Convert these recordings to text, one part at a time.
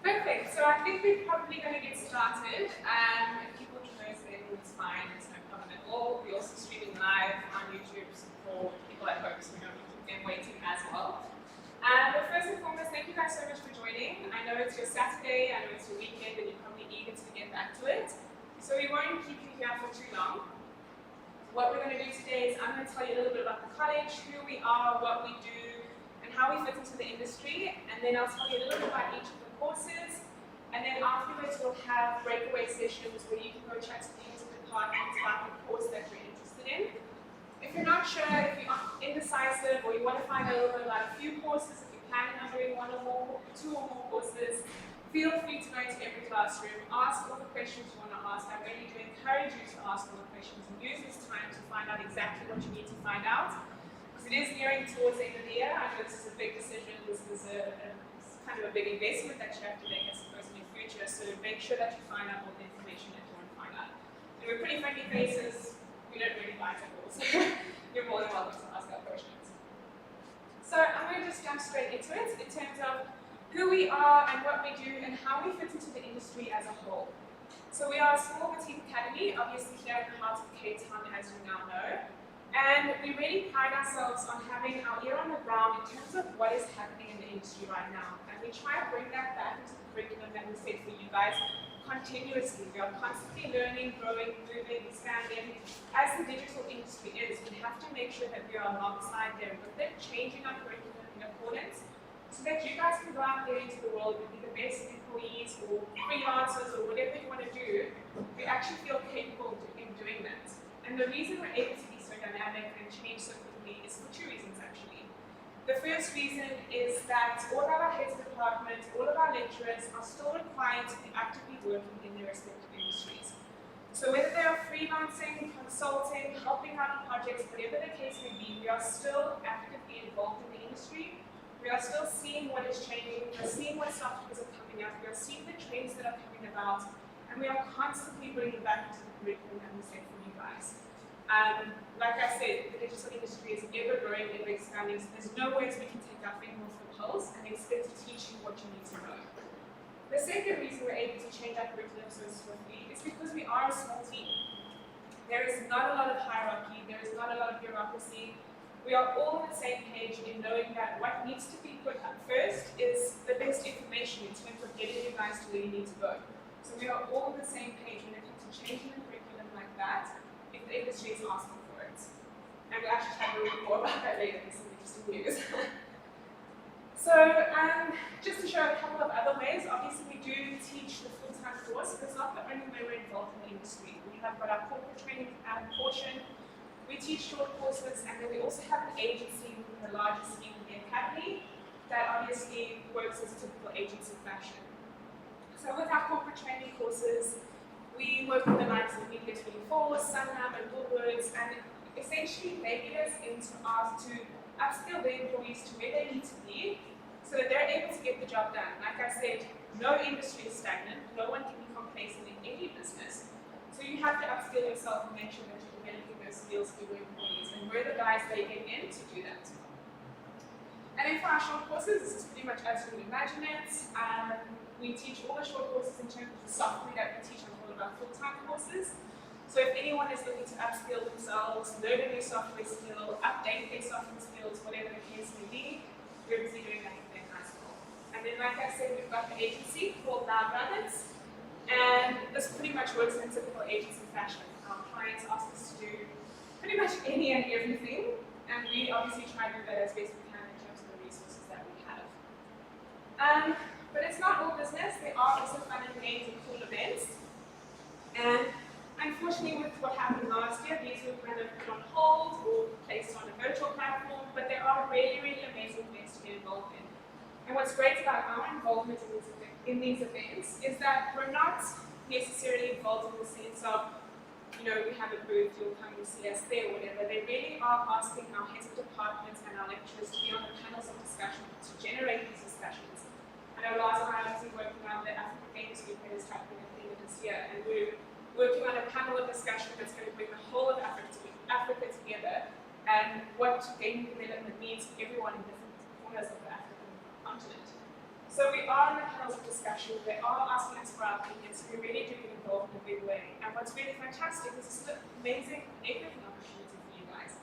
Perfect, so I think we're probably going to get started. If people know then it's fine, it's no problem at all. We're also streaming live on YouTube for people at home, so we don't keep them waiting as well. But first and foremost, thank you guys so much for joining. I know it's your Saturday, I know it's your weekend, and you're probably eager to get back to it. So we won't keep you here for too long. What we're going to do today is I'm going to tell you a little bit about the college, who we are, what we do, and how we fit into the industry. And then I'll tell you a little bit about each of the courses. And then afterwards we'll have breakaway sessions where you can go chat to the departments about the course that you're interested in. If you're not sure, if you're indecisive, or you want to find a little bit about a few courses, if you're planning on doing one or more, two or more courses, feel free to go into every classroom, ask all the questions you want to ask. I really do encourage you to ask all the questions and use this time to find out exactly what you need to find out. Because it is nearing towards the end of the year. I know this is a big decision, this is kind of a big investment that you have to make, I suppose, in your future. So make sure that you find out all the information that you want to find out. And we're pretty friendly faces, we don't really bite at all, so you're more than welcome to ask our questions. So I'm going to just jump straight into it in terms of who we are and what we do and how we fit into the industry as a whole. So we are a small boutique academy, obviously here in the heart of Cape Town, as you now know. And we really pride ourselves on having our ear on the ground in terms of what is happening in the industry right now. And we try to bring that back into the curriculum that we set for you guys continuously. We are constantly learning, growing, moving, expanding. As the digital industry is, we have to make sure that we are alongside them with it, changing our curriculum in accordance, so that you guys can go out there into the world and be the best employees or freelancers or whatever you want to do. We actually feel capable in doing that. And the reason we're able to be so dynamic and change so quickly is for two reasons actually. The first reason is that all of our heads of department, all of our lecturers are still required to be actively working in their respective industries. So whether they are freelancing, consulting, helping out on projects, whatever the case may be, we are still actively involved in the industry. We are still seeing what is changing, we are seeing what softwares are coming out, we are seeing the trends that are coming about, and we are constantly bringing back into the curriculum and we say for you guys. Like I said, the digital industry is ever growing, ever expanding, so there's no ways we can take our finger off the pulse and expect to teach you what you need to know. The second reason we're able to change our curriculum so swiftly is because we are a small team. There is not a lot of hierarchy, there is not a lot of bureaucracy. We are all on the same page in knowing that what needs to be put up first is the best information in terms of getting you guys to where you need to go. So we are all on the same page when it comes to changing the curriculum like that, if the industry is asking for it. And we'll actually talk a little bit more about that later in some interesting news. So just to show a couple of other ways, obviously we do teach the full-time course, but it's not the only way we're involved in the industry. We have got our corporate training portion. We teach short courses, and then we also have an agency with the largest team in the academy that obviously works as a typical agency fashion. So with our corporate training courses, we work with the likes of Media 24, Sunham, and Woolworths, and essentially they get us into us to upskill their employees to where they need to be so that they're able to get the job done. Like I said, no industry is stagnant, no one can be complacent in any business. So you have to upskill yourself and make sure that you're developing those skills for your employees, and we're the guys they get in to do that. And then for our short courses, this is pretty much as you would imagine it. We teach all the short courses in terms of the software that we teach on all of our full-time courses. So if anyone is looking to upskill themselves, learn a new software skill, update their software skills, whatever the case may be, we're busy doing that with them as well. And then like I said, we've got the agency called Now Brothers. And this pretty much works in typical agency fashion. Our clients ask us to do pretty much any and everything, and we obviously try to do that as best we can in terms of the resources that we have. But it's not all business. There are also fun and games and cool events. And unfortunately, with what happened last year, these were kind of put on hold. involved in. And what's great about our involvement in these events is that we're not necessarily involved in the sense of, you know, we have a booth, you'll come and see us there, whatever. They really are asking our heads of departments and our lecturers to be on the panels of discussion to generate these discussions. I know Lars and I are actually working on the African Games Week that is happening at the end of this year, and we're working on a panel of discussion that's going to bring the whole of Africa together and what gaming development means for everyone in different corners of the African continent. So we are in the panels of discussion, they are asking us for our opinions, we really do get involved in a big way. And what's really fantastic is this is an amazing networking opportunity for you guys.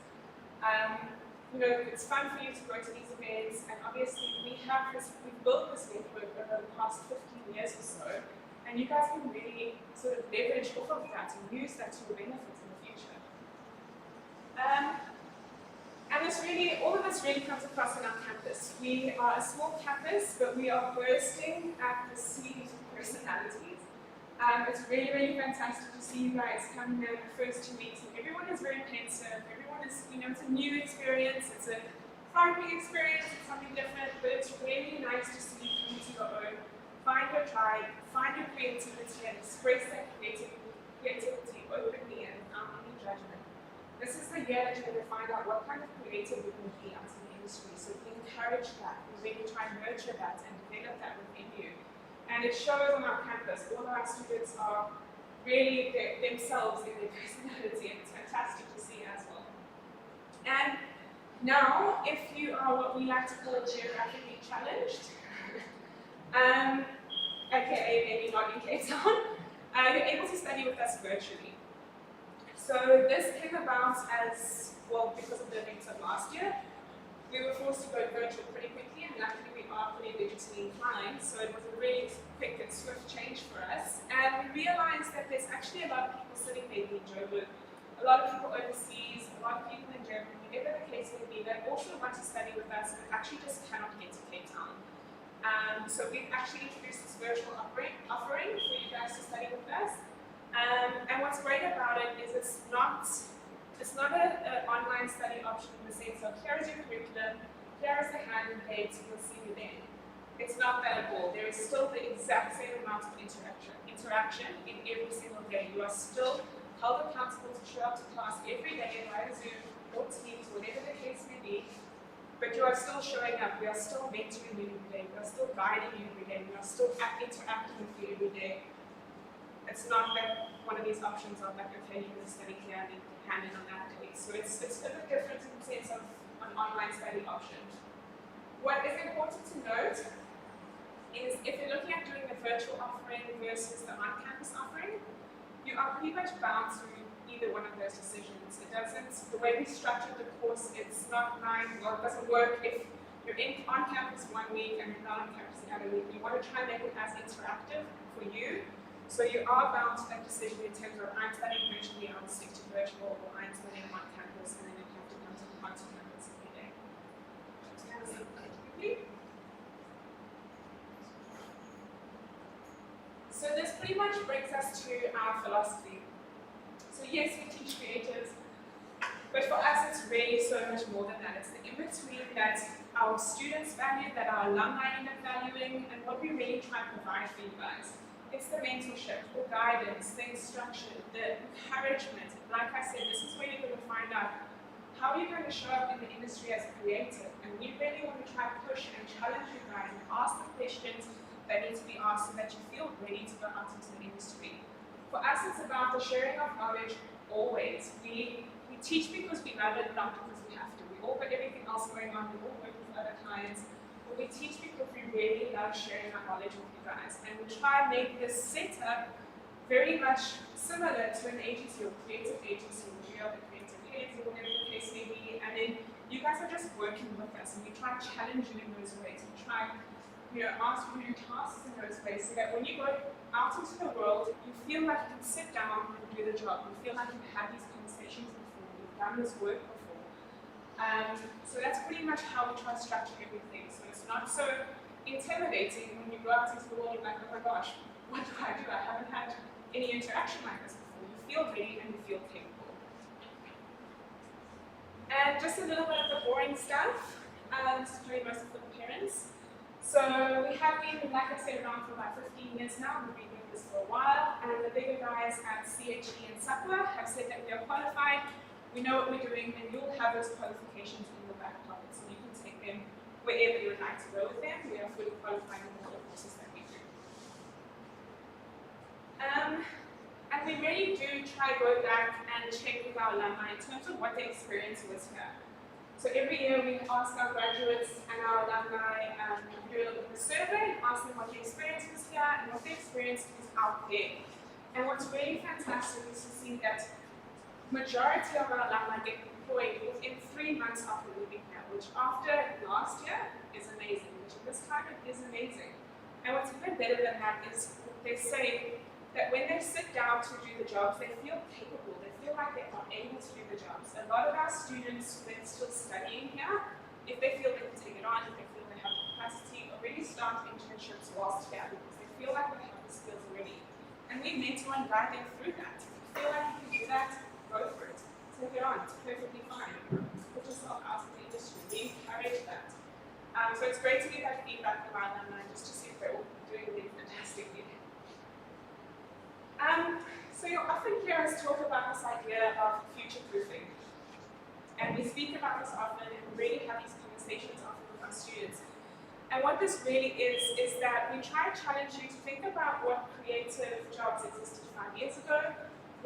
You know, it's fun for you to go to these events, and obviously we've built this network over the past 15 years or so, and you guys can really sort of leverage off of that and use that to your benefit in the future. And all of this really comes across on our campus. We are a small campus, but we are bursting at the seams of personalities. It's really, really fantastic to see you guys coming in the first 2 weeks, and everyone is very pensive. Everyone is, you know, it's a new experience, it's a frightening experience, it's something different, but it's really nice to see you come into your own, find your tribe, find your creativity, and express that creativity openly and without any judgment. This is the year that you're going to find out what kind of creative you can be out in the industry, so we encourage that, we really try and nurture that and develop that within you. And it shows on our campus. All of our students are really themselves in their personality, and it's fantastic to see as well. And now, if you are what we like to call geographically challenged, aka maybe not in Cape Town, you're able to study with us virtually. So this came about as, well, because of the events of last year. We were forced to go virtual pretty quickly, and luckily we are pretty digitally inclined, so it was a really quick and swift change for us. And we realized that there's actually a lot of people sitting maybe in Joburg, a lot of people overseas, a lot of people in Germany, whatever the case may be, that also want to study with us but actually just cannot get to Cape Town. So we've actually introduced this virtual offering for you guys to study with us. And what's great about it is it's not an online study option in the sense of here is your curriculum, here is the handling page, you'll see me then. It's not that at all. There is still the exact same amount of interaction in every single day. You are still held accountable to show up to class every day via Zoom or Teams, whatever the case may be. But you are still showing up. We are still mentoring you every day. We are still guiding you every day. We are still interacting with you every day. It's not that one of these options are like, okay, you're going to study here and then hand in on that day. So it's a bit different in the sense of an online study option. What is important to note is if you're looking at doing the virtual offering versus the on-campus offering, you are pretty much bound to either one of those decisions. It doesn't, the way we structured the course, it's not it doesn't work if you're on campus 1 week and you're not on campus the other week. We want to try and make it as interactive for you. So you are bound to that decision in terms of I'm studying virtually, I will stick to virtual, or I'm studying on campus and then you have to come to campus every day. Just kind of quickly. So this pretty much brings us to our philosophy. So yes, we teach creatives, but for us it's really so much more than that. It's the in-between that our students value, that our alumni end up valuing, and what we really try to provide for you guys. It's the mentorship, the guidance, the instruction, the encouragement. Like I said, this is where you're going to find out how you're going to show up in the industry as a creative. And we really want to try to push and challenge you guys and ask the questions that need to be asked so that you feel ready to go out into the industry. For us, it's about the sharing of knowledge always. We teach because we love it, not because we have to. We all got everything else going on, we all work with other clients. But we teach because we really love sharing our knowledge with you guys. And we try and make this setup very much similar to an agency or creative agency where you are the creative heads or whatever the case may be. And then you guys are just working with us and we try and challenge you in those ways. We try ask you to do tasks in those ways so that when you go out into the world, you feel like you can sit down and do the job. You feel like you've had these conversations before, you've done this work before. So that's pretty much how we try to structure everything. So it's not so intimidating when you go out into the world and you're like, oh my gosh, what do? I haven't had any interaction like this before. You feel ready and you feel capable. And just a little bit of the boring stuff. particularly mostly for the parents. So we have been, like I said, around for about 15 years now. We've been doing this for a while, and the bigger guys at CHE and SAPA have said that we are qualified, we know what we're doing, and you'll have those qualifications in your back pocket, so you can take them wherever you would like to go with them. We are fully qualified in all the courses that we do. And we really do try to go back and check with our alumni in terms of what their experience was here. So every year we ask our graduates and our alumni, do a little bit of a survey, ask them what their experience was here and what their experience is out there. And what's really fantastic is to see that majority of our alumni get employed within 3 months after leaving here, which after last year is amazing, which at this time is amazing. And what's even better than that is they say that when they sit down to do the jobs, they feel capable, they feel like they are able to do the jobs. A lot of our students, when still studying here, if they feel they can take it on, if they feel they have the capacity, already start internships whilst here because they feel like they have the skills already. And we mentor and guide them through that. If you feel like you can do that, go for it. Take it on, it's perfectly fine. Put yourself out in the industry, we encourage that. So it's great to get that feedback from our alumni just to see if they're all doing really fantastically. So you'll often hear us talk about this idea of future-proofing. And we speak about this often and we really have these conversations often with our students. And what this really is that we try to challenge you to think about what creative jobs existed 5 years ago,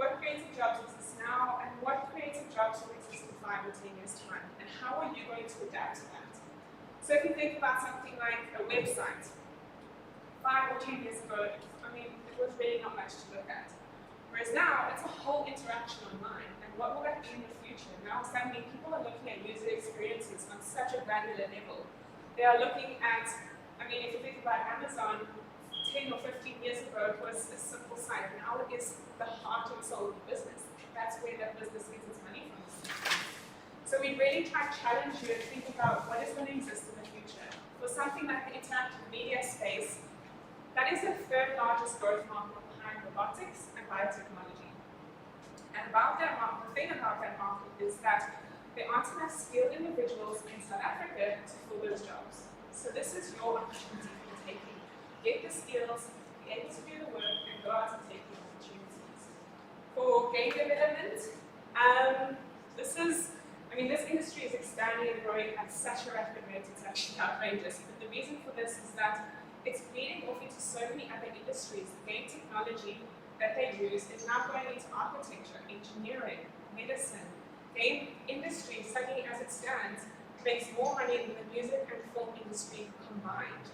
what creative jobs exist now, and what creative jobs will exist in 5 or 10 years' time, and how are you going to adapt to that? So if you think about something like a website, 5 or 10 years ago, it was really not much to look at. Whereas now, it's a whole interaction online. And what will that be in the future? Now, suddenly, people are looking at user experiences on such a granular level. They are looking at, if you think about Amazon, 10 or 15 years ago, it was a simple site. Now it is the heart and soul of the business. That's where that business gets its money from. So we really try to challenge you to think about what is going to exist in the future. For something like the interactive media space, that is the 3rd largest growth market behind robotics and biotechnology. And about that market, the thing about that market is that there aren't enough skilled individuals in South Africa to fill those jobs. So this is your opportunity for taking. Get the skills, be able to do the work, and go out and take the opportunities. For game development, this industry is expanding and growing at such a rapid rate, it's actually outrageous. But the reason for this is that it's bleeding off into so many other industries. The game technology that they use is now going into architecture, engineering, medicine. Game industry, suddenly as it stands, makes more money than the music and film industry combined.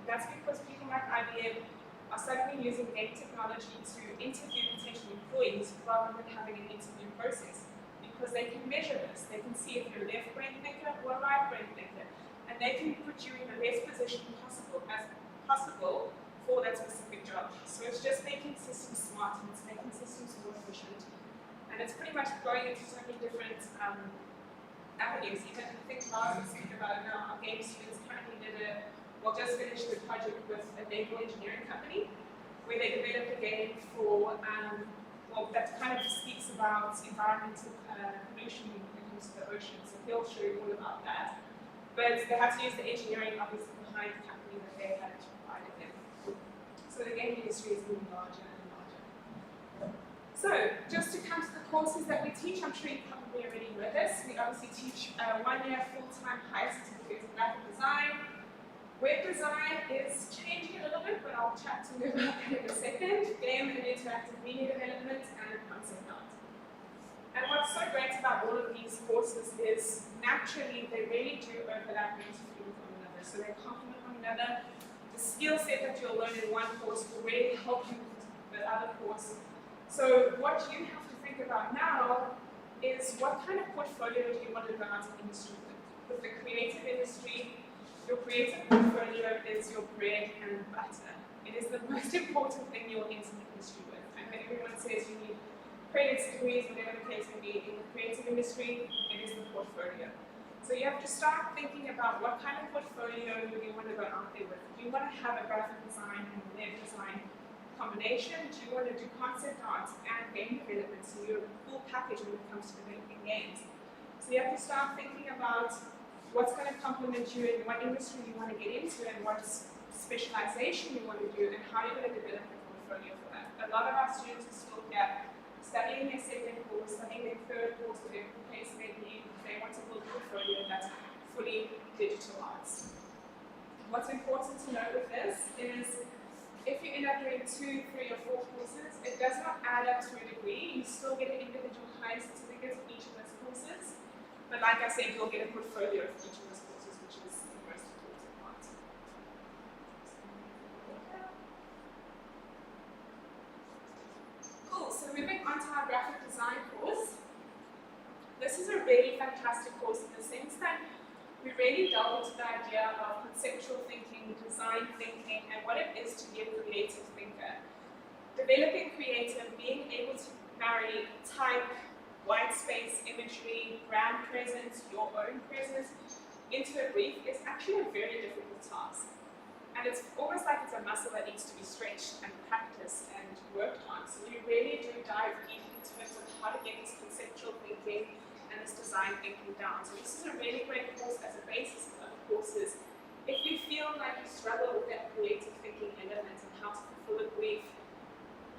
That's because people like IBM are suddenly using game technology to interview potential employees rather than having an interview process. Because they can measure this, they can see if you're a left brain thinker or a right brain thinker, and they can put you in the best position possible for that specific job. So it's just making systems smart and it's making systems more efficient. And it's pretty much going into so many different avenues. Even I think Lars was speaking about it now, our game students currently just finished a project with a naval engineering company where they developed a game for, that kind of speaks about environmental pollution when it comes to the ocean. So he'll show you all about that. But they had to use the engineering obviously behind the company that they had provided them. So the game industry is moving larger and larger. So just to come to the courses that we teach, I'm sure you probably already know this. We obviously teach 1-year full-time higher certificate in graphic design. Web design is changing a little bit, but I'll chat to you about that in a second. Game and interactive media development and concept art. And what's so great about all of these courses is naturally they really do overlap beautifully with one another. So they complement one another. The skill set that you'll learn in one course will really help you with the other course. So what you have to think about now is what kind of portfolio do you want to go out in industry with? With the creative industry, your creative portfolio is your bread and butter. It is the most important thing you'll enter the industry with. And when everyone says you need credits, degrees, whatever the case may be, in the creative industry, it is the portfolio. So you have to start thinking about what kind of portfolio do you want to go out there with. Do you want to have a graphic design and web design combination? Do you want to do concept art and game development? So you're a full package when it comes to developing games. So you have to start thinking about what's going to complement you and what industry you want to get into and what specialization you want to do and how you're going to develop a portfolio for that. A lot of our students are still here studying their second course, studying their third course, whatever the case may be. They want to build a portfolio that's fully digital arts. What's important to know with this is if you end up doing 2, 3, or 4 courses, it does not add up to a degree. You still get an individual high certificate for each of those courses. But like I said, you'll get a portfolio for each of those courses, which is the most important part. Cool, so moving on to our graphic design course. This is a really fantastic course in the sense that we really delve into the idea of conceptual thinking, design thinking, and what it is to be a creative thinker. Developing creative, being able to marry type, white space imagery, brand presence, your own presence into a brief is actually a very difficult task. And it's almost like it's a muscle that needs to be stretched and practiced and worked on. So you really do dive deep in terms of how to get this conceptual thinking and this design thinking down. So this is a really great course as a basis for other courses. If you feel like you struggle with that creative thinking element and how to fulfill a brief,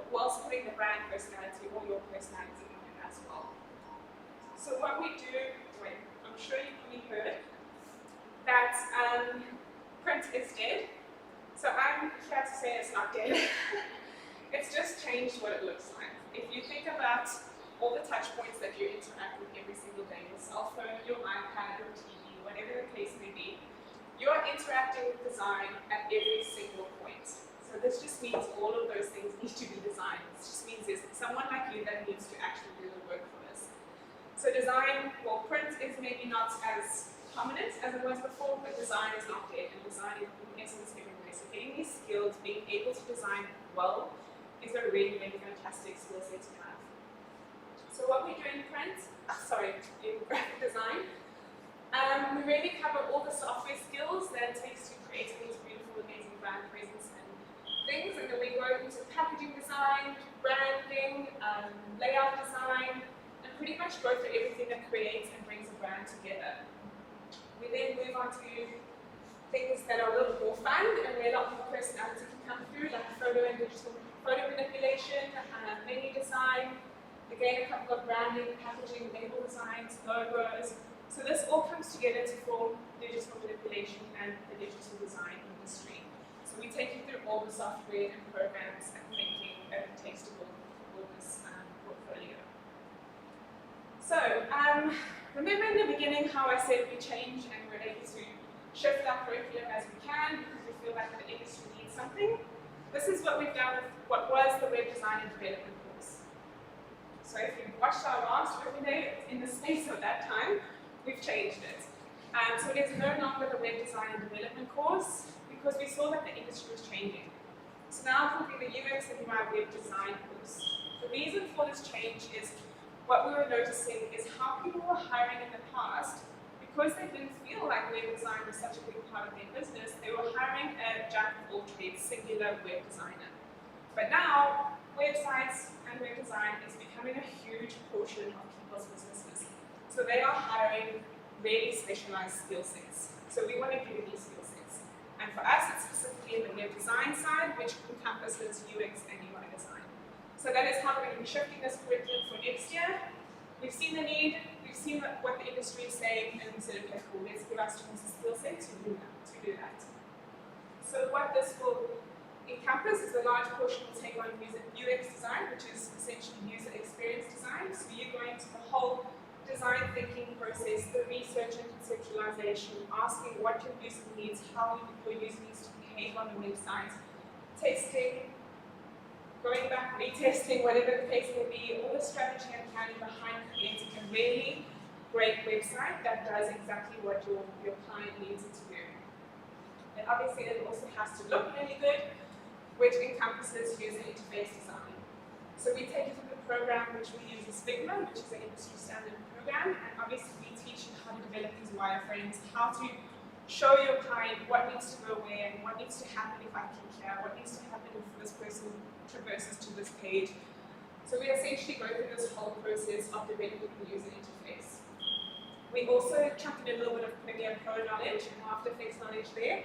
whilst putting the brand personality or your personality on it as well. So what we do, I'm sure you've probably heard that print is dead. So I'm here to say it's not dead. It's just changed what it looks like. If you think about all the touch points that you interact with every single day, your cell phone, your iPad, your TV, whatever the case may be, you're interacting with design at every single point. So this just means all of those things need to be designed. This just means there's someone like you that needs to actually do the work for this. So design, well, print is maybe not as prominent as it was before, but design is not dead, and design is in essence everywhere. So getting these skills, being able to design well, is a really, really fantastic skill set to have. So what we do in in graphic design, we really cover all the software skills that it takes to create these beautiful, amazing brand presence and things, and then we go into packaging design, branding, layout design, and pretty much go through everything that creates and brings a brand together. We then move on to things that are a little more fun and where a lot more personality can come through, like photo and digital photo manipulation, menu design, again a couple of branding, packaging, label designs, logos. So this all comes together to form digital manipulation and the digital design industry. So we take you through all the software and programs and thinking that it takes to build this portfolio. So remember in the beginning how I said we change and we're able to shift our curriculum as we can because we feel like the industry needs something? This is what we've done with what was the web design and development course. So if you've watched our last webinar in the space of that time, we've changed it. So it is no longer the web design and development course because we saw that the industry was changing. So now it will be the UX and UI web design course. The reason for this change is what we were noticing is how people were hiring in the past, because they didn't feel like web design was such a big part of their business, they were hiring a jack of all trades, singular web designer. But now, websites and web design is becoming a huge portion of people's businesses. So they are hiring really specialized skill sets. So we want to give you these skill sets. And for us, it's specifically in the web design side, which encompasses UX and UI design. So that is how we're going to be shifting this curriculum for next year. We've seen the need, we've seen what the industry is saying, and we said, okay, cool, let's give our students a skill set to do that. So what this will encompass is a large portion will take on UX design, which is essentially user experience design. So you're going to the whole design thinking process, the research and conceptualization, asking what your user needs, how your user needs to behave on the website, testing, going back, retesting, whatever the case may be, all the strategy and planning behind creating a really great website that does exactly what your client needs it to do. And obviously it also has to look really good, which encompasses user interface design. So we take you through the program which we use is Figma, which is an industry standard program, and obviously we teach you how to develop these wireframes, how to show your client what needs to go where and what needs to happen if I click here, what needs to happen if this person traverses to this page. So we essentially go through this whole process of developing the user interface. We also chucked in a little bit of Premiere Pro knowledge and After Effects knowledge there.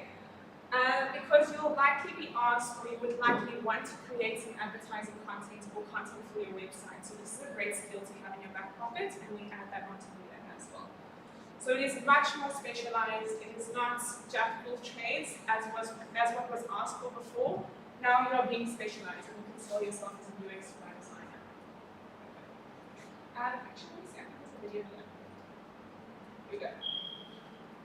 Because you'll likely be asked, or you would likely want to create some advertising content or content for your website. So this is a great skill to have in your back pocket, and we add that onto the end as well. So it is much more specialized. It is not jack of all trades as what was asked for before. Now you are being specialized, and you can sell yourself as a UX UI designer. Actually, let me see, I think there's a video here. Here we go.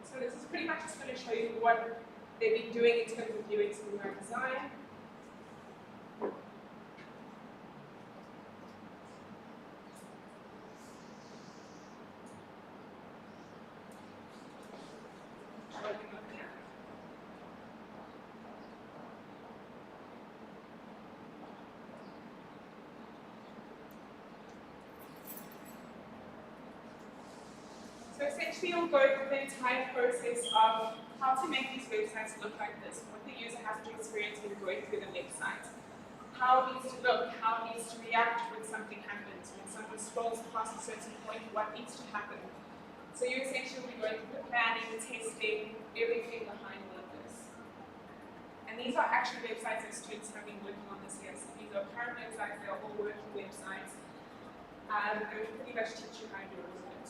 So this is pretty much just going to show you what they've been doing in terms of UX and UI design. So essentially you'll go through the entire process of how to make these websites look like this, what the user has to experience when going through the website, how it needs to look, how it needs to react when something happens, when someone scrolls past a certain point, what needs to happen. So you essentially will be going through the planning, the testing, everything behind all of this. And these are actually websites that students have been working on this year. So these are current websites, they are all working websites. And we pretty much teach you how to do all of it.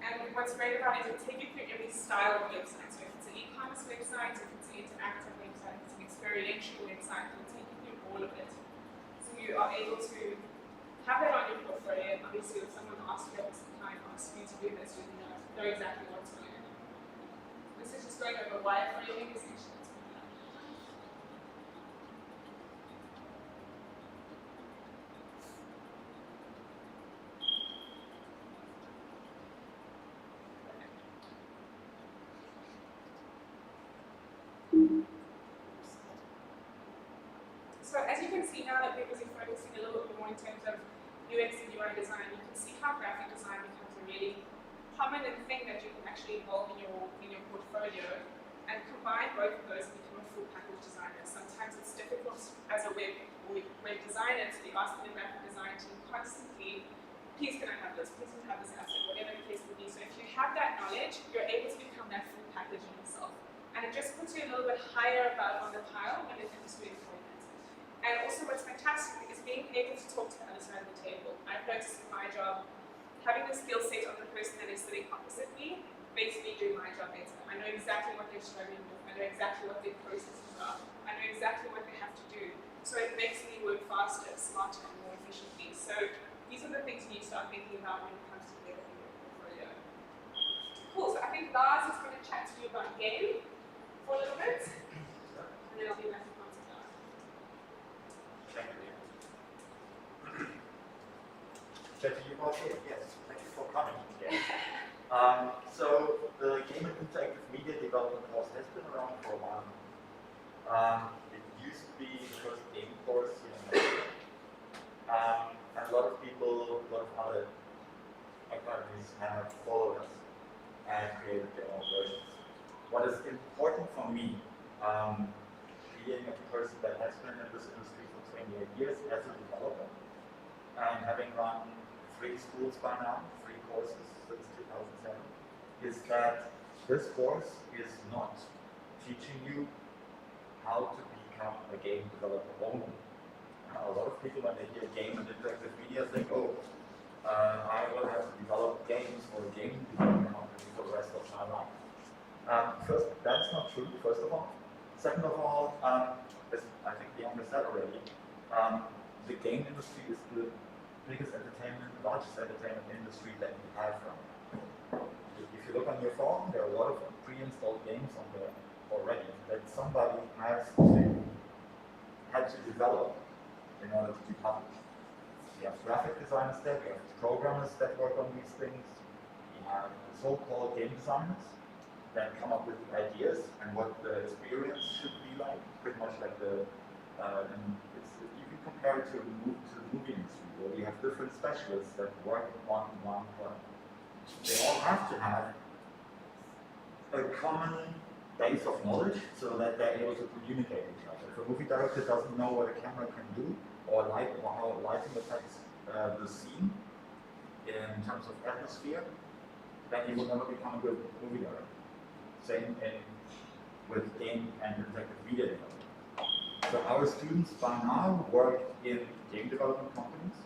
And what's great about it is it'll take you through every style of website. So if it's an e-commerce website, if it's an interactive website, if it's an experiential website, it'll take you through all of it. So you are able to have that on your portfolio. And obviously, if someone asks you at some time, asks you to do this, you know exactly what to do. This is just going over wireframing essentially. So as you can see now that we're busy focusing a little bit more in terms of UX and UI design, you can see how graphic design becomes a really prominent thing that you can actually involve in your portfolio and combine both of those and become a full package designer. Sometimes it's difficult as a web designer to be asking the graphic design team constantly, please can I have this, please can I have this asset, whatever the case may be. So if you have that knowledge, you're able to become that full package in yourself. And it just puts you a little bit higher above on the pile when it comes to employment. And also what's fantastic is being able to talk to the other side of the table. I've noticed in my job, having the skill set of the person that is sitting opposite me makes me do my job better. I know exactly what they're struggling with. I know exactly what their processes are. I know exactly what they have to do. So it makes me work faster, smarter, and more efficiently. So these are the things you need to start thinking about when it comes to developing your portfolio. Cool, so I think Lars is going to chat to you about game for a little bit. And then I'll be back. Chatting about it, yes. Thank you for coming today. So the game and interactive media development course has been around for a while. It used to be the first game course here in America. And a lot of people, a lot of other academies have followed us and created their own versions. What is important for me, being a person that has been in this industry for 28 years as a developer, and having run 3 schools by now, 3 courses since 2007, is that this course is not teaching you how to become a game developer only. A lot of people, when they hear game and interactive media, think, oh, I will have to develop games for a game development company for the rest of my life. First, that's not true, first of all. Second of all, as I think Leon said already, the game industry is the biggest largest entertainment industry that we have right now. If you look on your phone, there are a lot of pre-installed games on there already that somebody had to develop in order to be published. We have graphic designers there, we have programmers that work on these things, we have so-called game designers that come up with the ideas and what the experience should be like, pretty much like the you can compare it to the movie industry, where you have different specialists that work on one product. They all have to have a common base of knowledge so that they're able to communicate with each other. If a movie director doesn't know what a camera can do or how lighting affects the scene in terms of atmosphere, then he will never become a good movie director. Same with game and interactive media development. So our students by now work in game development companies.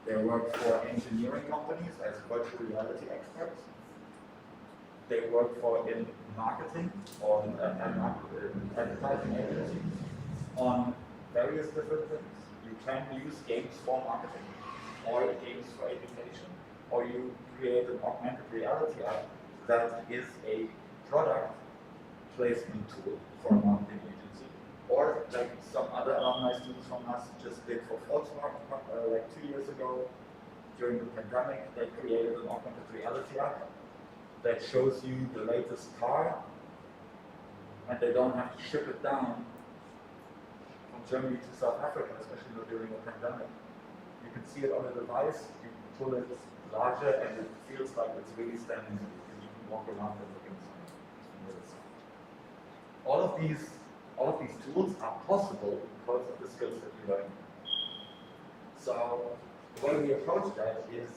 They work for engineering companies as virtual reality experts. They work in marketing or advertising agencies on various different things. You can use games for marketing or games for education, or you create an augmented reality app that is a product placement tool for a marketing agency, or like some other alumni students from us just did for Volkswagen like 2 years ago during the pandemic. They created an augmented reality app that shows you the latest car, and they don't have to ship it down from Germany to South Africa, especially during the pandemic. You can see it on the device, you can pull it larger, and it feels like it's really standing there. You can walk around and look inside. All of these tools are possible because of the skills that you learn. So the way we approach that is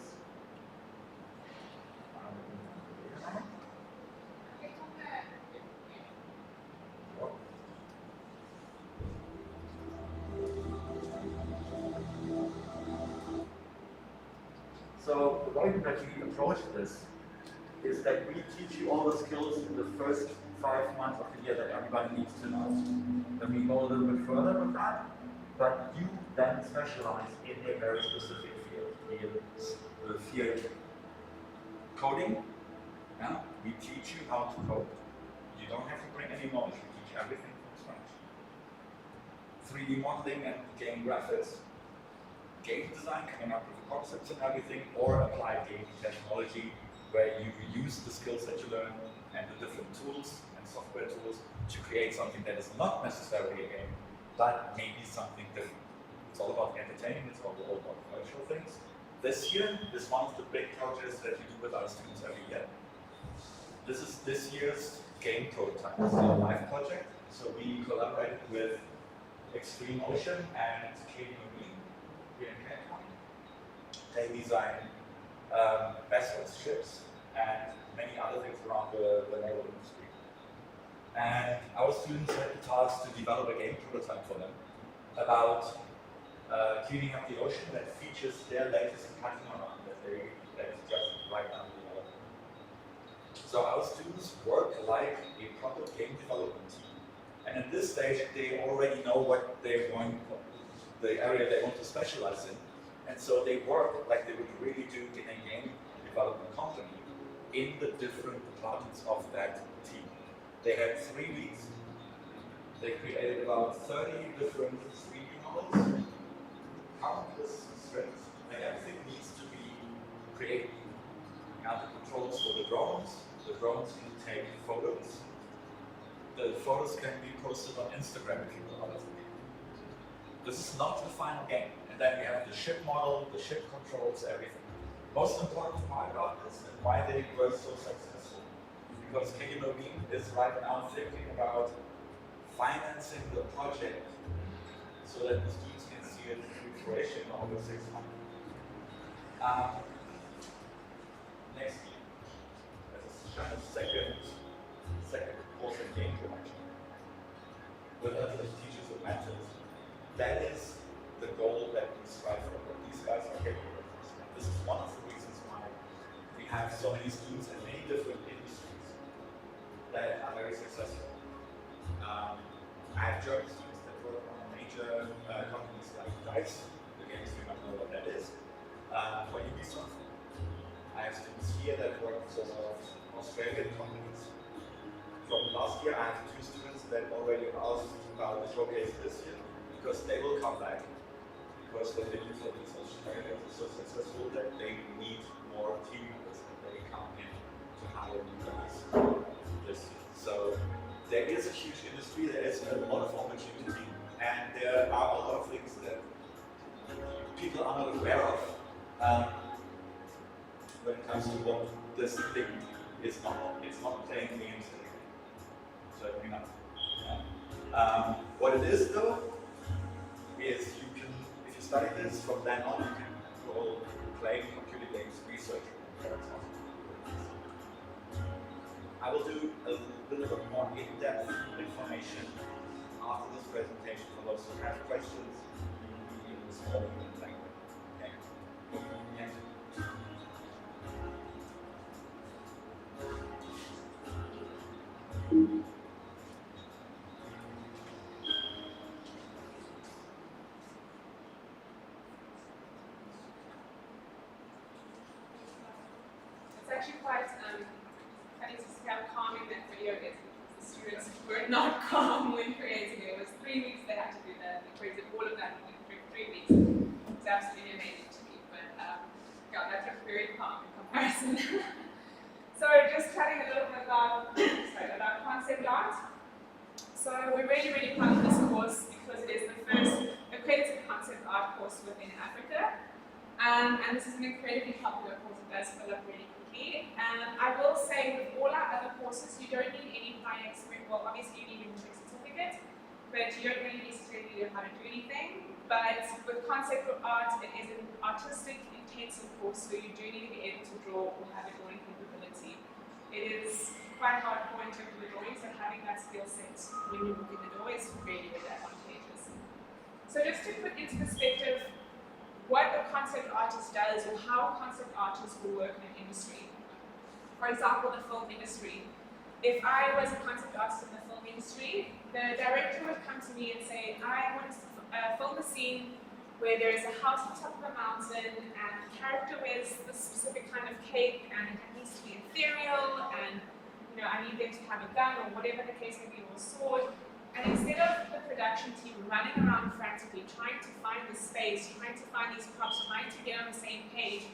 So the way that we approach this is that we teach you all the skills in the first 5 months of the year that everybody needs to know. Then we go a little bit further with that, but you then specialize in a very specific field. In the field coding, yeah? We teach you how to code. You don't have to bring any knowledge, we teach everything from scratch. 3D modeling and game graphics, game design, coming up with the concepts and everything, or applied game technology, where you use the skills that you learn and the different tools and software tools to create something that is not necessarily a game, but maybe something different. It's all about entertainment, it's all about virtual things. This year is one of the big projects that we do with our students every year. This is this year's game prototype. It's a live project, so we collaborated with Extreme Ocean and Katie Marine here in Cape Town. They design vessels, ships, and many other things around the naval industry. And our students had the task to develop a game prototype for them about cleaning up the ocean that features their latest catamaran that is just right now developed. So our students work like a proper game development team. And at this stage, they already know what they're going, the area they want to specialize in. And so they work like they would really do in a game development company in the different departments of that team. They had 3 weeks. They created about 30 different 3D models, countless strings, and everything needs to be created. Now the controls for the drones can take photos. The photos can be posted on Instagram if you will. This is not the final game. And then we have the ship model, the ship controls, everything. Most important part about this and why they were so successful, because Katie Marine is right now thinking about financing the project so that the students can see it through fruition over 6 months. Next year, as a second course in game production, with other teachers and mentors, that is the goal that we strive for, what these guys are capable of. This is one of the reasons why we have so many students in many different industries that are very successful. I have German students that work on major companies like DICE, again, you might know what that is, for Ubisoft. I have students here that work for Australian companies. From last year, I have 2 students that already asked about the showcase this year, because they will come back. Because what they do for these Australians is so successful that they need more team members and they come in to hire new guys this year. So there is a huge industry, there is a lot of opportunity, and there are a lot of things that people are not aware of when it comes to what this thing is not. It's not playing games anymore. certainly not. Yeah. What it is though, is you can, if you study this from then on, you can go claim computer games research. I will do a little bit more in-depth information after this presentation for those who have questions in this whole thing. Okay. Yeah. It's actually quite funny to see how calming that video is, because the students were not calm when creating it. It was 3 weeks they had to do that. They created all of that in 3 weeks. It's absolutely amazing to me, but yeah, that looked very calm in comparison. So just chatting a little bit about, about concept art. So we're really, really proud of this course because it is the first accredited concept art course within Africa. And this is an incredibly popular course. It does fill up really quickly. I will say with all our other courses, you don't need any prior experience. Well, obviously you need a certificate, but you don't really necessarily know how to do anything. But with concept art, it is an artistic, intensive course, so you do need to be able to draw or have a drawing capability. It is quite hardcore in terms of the drawing, so having that skill set when you walk in the door is really, really advantageous. So just to put into perspective what a concept artist does or how concept artists will work in an industry. For example, the film industry. If I was a concept artist in the film industry, the director would come to me and say, I want to film a scene where there is a house on top of a mountain and the character wears this specific kind of cape and it needs to be ethereal and I need them to have a gun or whatever the case may be, or a sword. And instead of the production team running around frantically trying to find the space, trying to find these props, trying to get on the same page,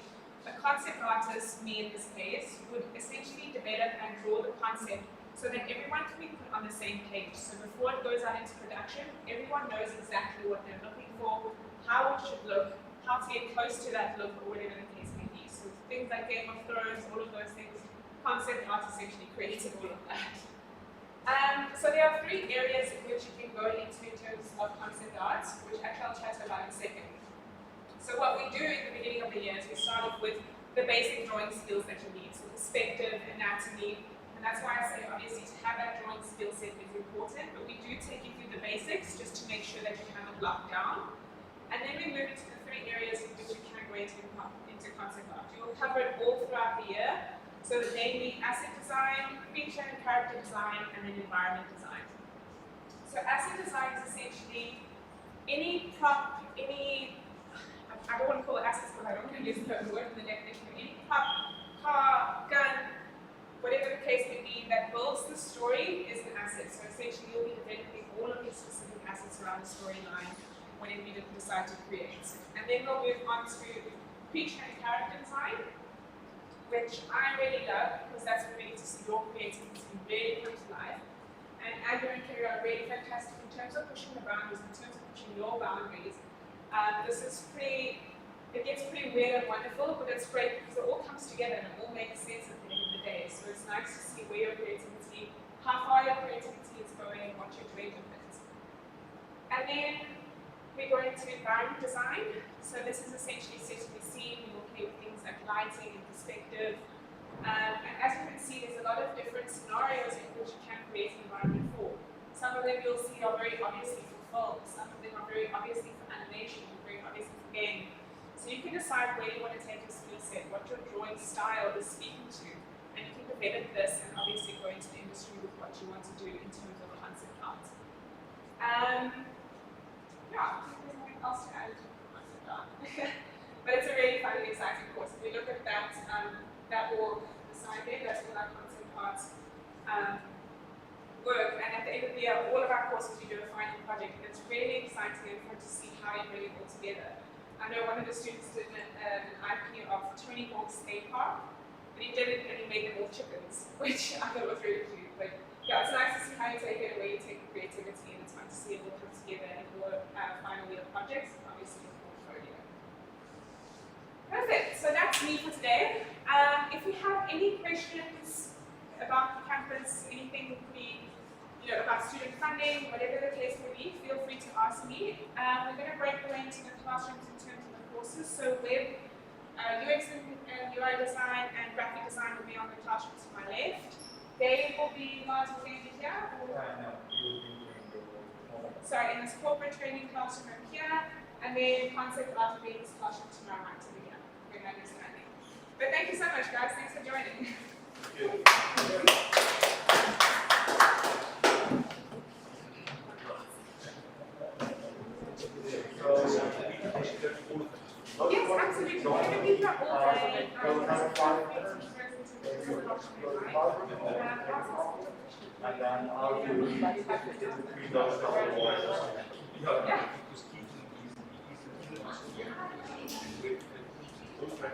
a concept artist, me in this case, would essentially develop and draw the concept so that everyone can be put on the same page. So before it goes out into production, everyone knows exactly what they're looking for, how it should look, how to get close to that look, or whatever the case may be. So things like Game of Thrones, all of those things, concept art essentially created all of that. So there are 3 areas in which you can go into in terms of concept art, which actually I'll chat about in a second. So what we do at the beginning of the year is we start off with the basic drawing skills that you need, so perspective, anatomy, and that's why I say obviously to have that drawing skill set is important, but we do take you through the basics just to make sure that you have it locked down. And then we move into the 3 areas in which you can go into concept art. You will cover it all throughout the year. So namely asset design, feature and character design, and then environment design. So asset design is essentially any prop, I don't want to call it assets because I don't want to use the word in the definition, but any prop, car, gun, whatever the case may be, that builds the story is an asset. So essentially you'll be developing all of these specific assets around the storyline whenever you decide to create. And then we'll move on to feature and character design, which I really love because that's where we get to see your creativity really come to life. And Andrew and Kerry are really fantastic in terms of pushing the boundaries, in terms of pushing your boundaries. This is it gets pretty weird and wonderful, but it's great because it all comes together and it all makes sense at the end of the day. So it's nice to see where your creativity, how far your creativity is going, what you're doing with it. And then we go into environment design. So this is essentially setting the scene. We will play with things like lighting and perspective. And as you can see, there's a lot of different scenarios in which you can create an environment for. Some of them you'll see are very obviously for film. Some of them are very obviously for animation, very obviously for game. So you can decide where you want to take your skill set, what your drawing style is speaking to, and you can develop this and obviously go into the industry with what you want to do in terms of concept art. Yeah, I think there's nothing else to add to concept art. But it's a really fun and exciting course. If we look at that, that org beside there, that's all our concept art work. And at the end of the year, all of our courses, you do a final project. And it's really exciting and fun to see how you bring it all together. I know one of the students did an IP of Tony Hawk's skate park, but he did it and he made them all chickens, which I thought was really cute. But yeah, it's nice to see how you take it, where you take the creativity, and it's fun to see it all come together in your final year projects, and obviously your portfolio. Perfect, so that's me for today. If you have any questions about the campus, anything we about student funding, whatever the case may be, feel free to ask me. We're going to break away into the classrooms in terms of the courses. So web, UX and UI design and graphic design will be on the classrooms to my left. They will be, Lars, will be here? No, you'll be in the Sorry, in this corporate training classroom over here, and then concept art will be in this classroom tomorrow night over here. Good understanding. But thank you so much, guys. Thanks for joining. Yes, absolutely. We're going to be here all day. and then I'll do between those couple of voices. Yeah. Okay.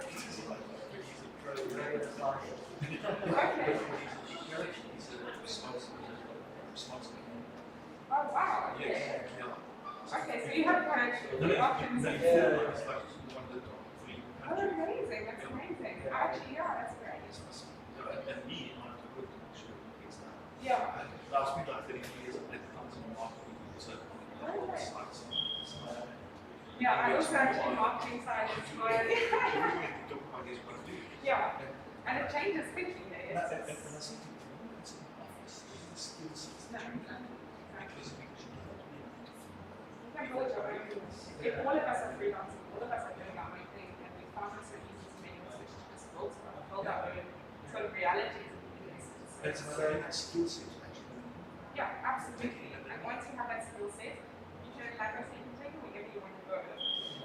Oh, wow. Okay. Okay, so you have kind of options. Oh, amazing. That's amazing. Actually, yeah, that's great. Yeah. Last week, like 30 years, I played the content marketing, so Yeah, I also actually marketing side is my yeah, and it changes quickly. If all of us are freelancing, all of us are doing our own thing, and we found it so easy to make a switch to just build our own sort of realities and things. it's a very skill set, actually. Yeah, absolutely. And once you have that skill set, you can, like I said, you can take it wherever you want to go.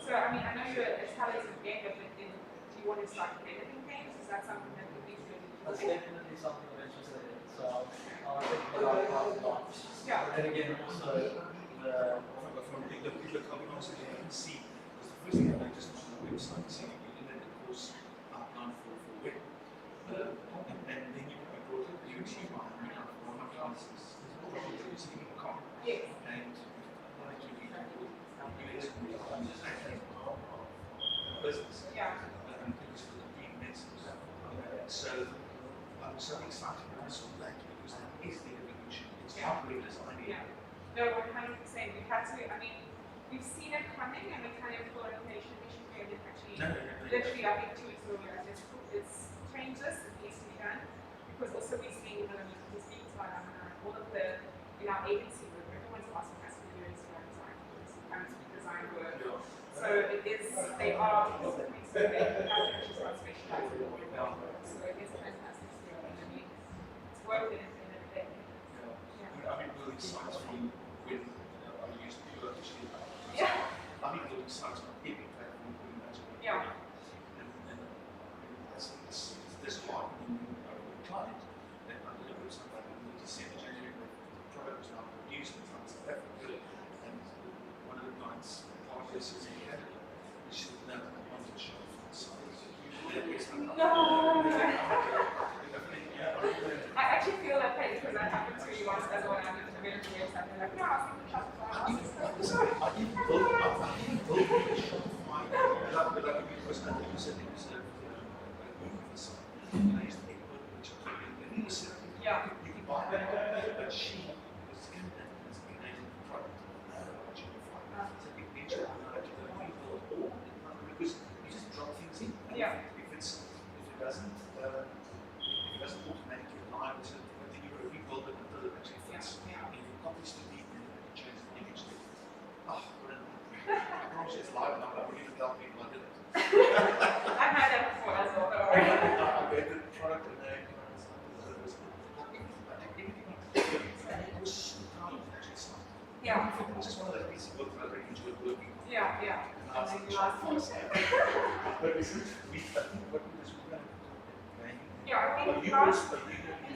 So, I mean, I know you're a talented gamer, but then do you want to start developing games? Is that something that would be good? That's definitely something I'm interested in. So I'll definitely like how it launch. Yeah. And again, also From the companies that you can see, because the first thing I noticed on the website is you did a course outline for web, and then you brought it, you see one of my classes, using.com, Yes. and like you need to do US business, Yeah. and things for the investors. So I'm so excited and so glad because that is the evolution. It's not redesigning. Yeah. No, 100%. We had to, I mean, we've seen it coming and we kind of thought, okay, should we have it actually, No. literally, I think 2 weeks ago, we were like, it's changes, it needs to be done. Because also we've seen, this being started, all of the, in our agency work, everyone's asking us to do Instagram design, sometimes design work. So it is, they are, so they have to actually start specializing more in that work. So it is a fantastic skill, and I mean, it's worth it at the end of the day. I've been building sites from when I used to do actually. Yeah. I've been building sites on every platform you can imagine. Yeah. And it's this hard when you are a client. Then I did a website like in December, January, the product was now produced in South Africa. And one of the clients, partners is in Canada. She said, no, I want to show off my site. No. I actually feel that pain because that happened to me once as well. I did a bit of website and like, no, I think the Shopify. I didn't build a Shopify, but I because I used it as a movie site. And I used to make work which I and he said, Yeah. you can buy that, but she was given it as a Canadian product. Shopify. So you need to rebuild all because you just drop things in. Yeah. If it doesn't automatically align with it, then you rebuild it until it actually fits. Yeah. If you copy to the and you change the image to oh, what a I promise you it's live now, I wouldn't even tell people I did it. I've had that before as well, don't worry. I made the product and then I did everything and it was so proud of it actually started. Yeah. It was just one of those pieces of work that I really enjoyed working on. Yeah, yeah. And And then you last one. But I think what we just Yeah, I think last,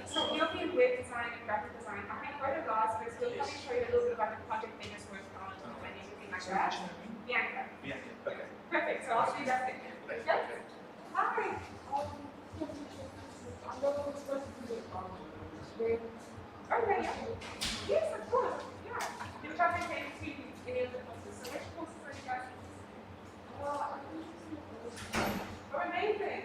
so we'll be in web design and graphic design. I think go to last because we'll probably show you a little bit about the project they just worked on and everything like that. Bianca. Yeah, okay. Perfect, so I'll see you guys later. Okay? Hi. Okay, yeah. Yes, of course. Yeah. The project came to any of the courses. So which courses are you guys? Oh, amazing.